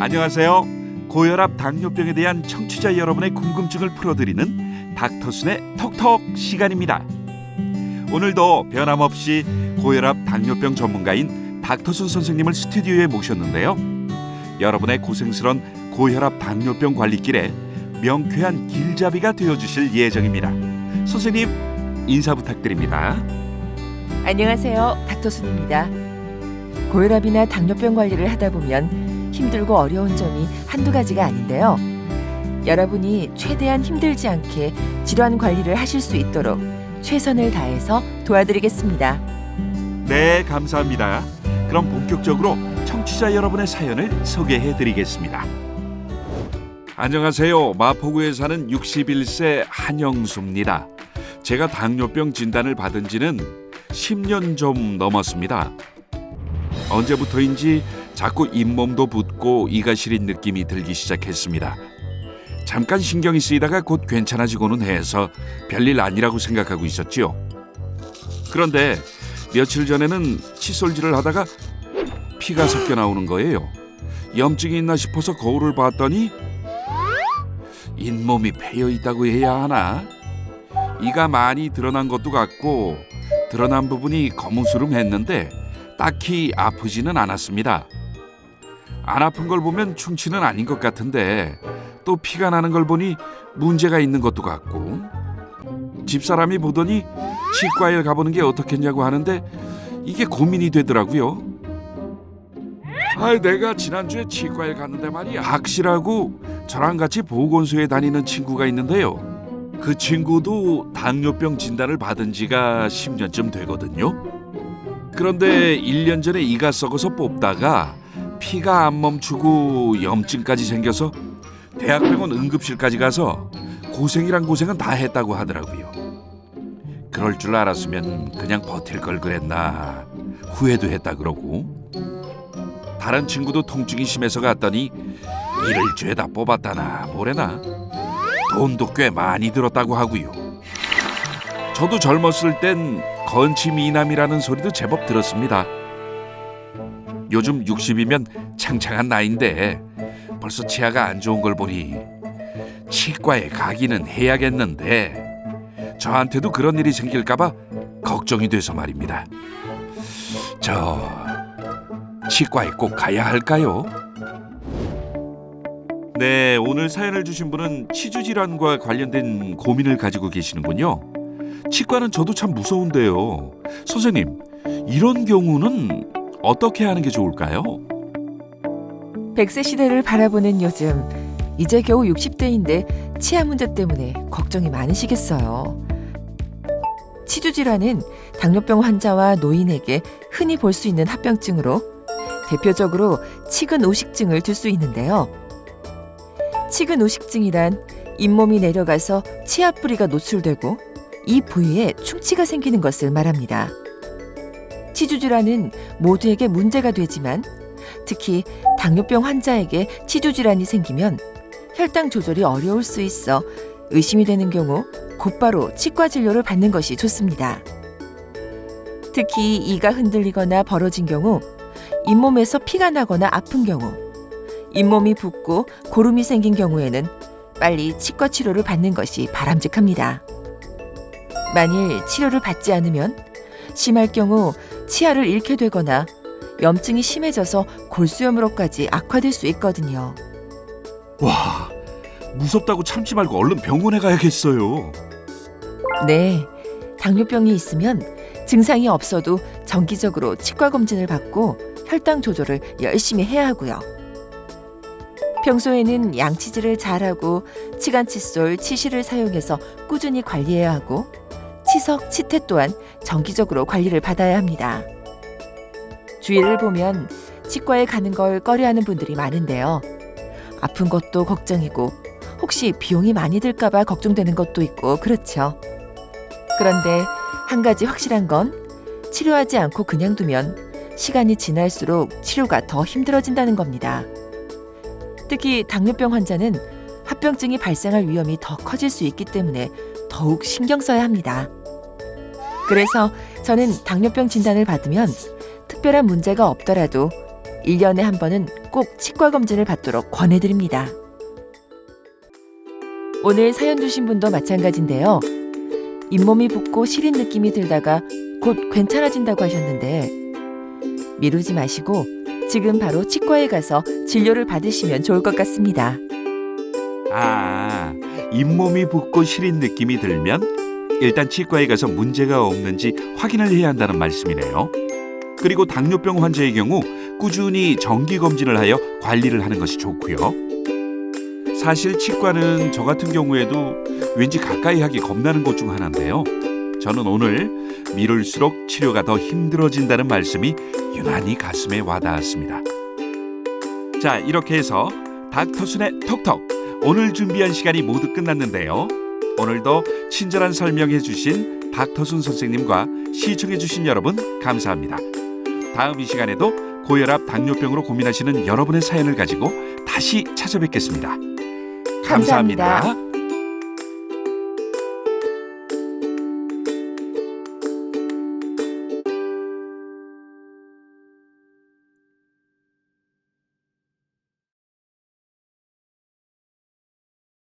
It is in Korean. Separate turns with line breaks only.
안녕하세요. 고혈압, 당뇨병에 대한 청취자 여러분의 궁금증을 풀어드리는 닥터순의 톡톡 시간입니다. 오늘도 변함없이 고혈압, 당뇨병 전문가인 닥터순 선생님을 스튜디오에 모셨는데요. 여러분의 고생스런 고혈압, 당뇨병 관리길에 명쾌한 길잡이가 되어주실 예정입니다. 선생님, 인사 부탁드립니다.
안녕하세요. 닥터순입니다. 고혈압이나 당뇨병 관리를 하다 보면 힘들고 어려운 점이 한두 가지가 아닌데요. 여러분이 최대한 힘들지 않게 질환 관리를 하실 수 있도록 최선을 다해서 도와드리겠습니다.
네, 감사합니다. 그럼 본격적으로 청취자 여러분의 사연을 소개해드리겠습니다. 안녕하세요. 마포구에 사는 61세 한영수입니다. 제가 당뇨병 진단을 받은 지는 10년 좀 넘었습니다. 언제부터인지 자꾸 잇몸도 붓고 이가 시린 느낌이 들기 시작했습니다. 잠깐 신경이 쓰이다가 곧 괜찮아지고는 해서 별일 아니라고 생각하고 있었죠. 그런데 며칠 전에는 칫솔질을 하다가 피가 섞여 나오는 거예요. 염증이 있나 싶어서 거울을 봤더니 잇몸이 패여 있다고 해야 하나? 이가 많이 드러난 것도 같고 드러난 부분이 거무스름했는데 딱히 아프지는 않았습니다. 안 아픈 걸 보면 충치는 아닌 것 같은데 또 피가 나는 걸 보니 문제가 있는 것도 같고, 집사람이 보더니 치과에 가보는 게 어떻겠냐고 하는데 이게 고민이 되더라고요. 내가 지난주에 치과에 갔는데 말이야. 박 씨라고 저랑 같이 보건소에 다니는 친구가 있는데요. 그 친구도 당뇨병 진단을 받은 지가 10년쯤 되거든요. 그런데 1년 전에 이가 썩어서 뽑다가 피가 안 멈추고 염증까지 생겨서 대학병원 응급실까지 가서 고생이란 고생은 다 했다고 하더라고요. 그럴 줄 알았으면 그냥 버틸 걸 그랬나 후회도 했다 그러고, 다른 친구도 통증이 심해서 갔더니 이를 죄다 뽑았다나 뭐래나 돈도 꽤 많이 들었다고 하고요. 저도 젊었을 땐 건치미남이라는 소리도 제법 들었습니다. 요즘 60이면 창창한 나이인데 벌써 치아가 안 좋은 걸 보니 치과에 가기는 해야겠는데 저한테도 그런 일이 생길까봐 걱정이 돼서 말입니다. 저 치과에 꼭 가야 할까요? 네, 오늘 사연을 주신 분은 치주 질환과 관련된 고민을 가지고 계시는군요. 치과는 저도 참 무서운데요. 선생님, 이런 경우는 어떻게 하는 게 좋을까요?
100세 시대를 바라보는 요즘, 이제 겨우 60대인데 치아 문제 때문에 걱정이 많으시겠어요. 치주 질환은 당뇨병 환자와 노인에게 흔히 볼 수 있는 합병증으로 대표적으로 치근오식증을 들 수 있는데요. 치근오식증이란 잇몸이 내려가서 치아 뿌리가 노출되고 이 부위에 충치가 생기는 것을 말합니다. 치주 질환은 모두에게 문제가 되지만 특히 당뇨병 환자에게 치주 질환이 생기면 혈당 조절이 어려울 수 있어 의심이 되는 경우 곧바로 치과 진료를 받는 것이 좋습니다. 특히 이가 흔들리거나 벌어진 경우, 잇몸에서 피가 나거나 아픈 경우, 잇몸이 붓고 고름이 생긴 경우에는 빨리 치과 치료를 받는 것이 바람직합니다. 만일 치료를 받지 않으면 심할 경우 치아를 잃게 되거나 염증이 심해져서 골수염으로까지 악화될 수 있거든요.
와, 무섭다고 참지 말고 얼른 병원에 가야겠어요.
네, 당뇨병이 있으면 증상이 없어도 정기적으로 치과 검진을 받고 혈당 조절을 열심히 해야 하고요. 평소에는 양치질을 잘하고 치간칫솔, 치실을 사용해서 꾸준히 관리해야 하고 치석, 치태 또한 정기적으로 관리를 받아야 합니다. 주위를 보면 치과에 가는 걸 꺼려하는 분들이 많은데요. 아픈 것도 걱정이고 혹시 비용이 많이 들까 봐 걱정되는 것도 있고 그렇죠. 그런데 한 가지 확실한 건 치료하지 않고 그냥 두면 시간이 지날수록 치료가 더 힘들어진다는 겁니다. 특히 당뇨병 환자는 합병증이 발생할 위험이 더 커질 수 있기 때문에 더욱 신경 써야 합니다. 그래서 저는 당뇨병 진단을 받으면 특별한 문제가 없더라도 1년에 한 번은 꼭 치과 검진을 받도록 권해드립니다. 오늘 사연 주신 분도 마찬가지인데요. 잇몸이 붓고 시린 느낌이 들다가 곧 괜찮아진다고 하셨는데 미루지 마시고 지금 바로 치과에 가서 진료를 받으시면 좋을 것 같습니다.
아, 잇몸이 붓고 시린 느낌이 들면 일단 치과에 가서 문제가 없는지 확인을 해야 한다는 말씀이네요. 그리고 당뇨병 환자의 경우 꾸준히 정기 검진을 하여 관리를 하는 것이 좋고요. 사실 치과는 저 같은 경우에도 왠지 가까이 하기 겁나는 곳 중 하나인데요. 저는 오늘 미룰수록 치료가 더 힘들어진다는 말씀이 유난히 가슴에 와닿았습니다. 자, 이렇게 해서 닥터순의 톡톡 오늘 준비한 시간이 모두 끝났는데요. 오늘도 친절한 설명해 주신 닥터순 선생님과 시청해 주신 여러분 감사합니다. 다음 이 시간에도 고혈압 당뇨병으로 고민하시는 여러분의 사연을 가지고 다시 찾아뵙겠습니다. 감사합니다.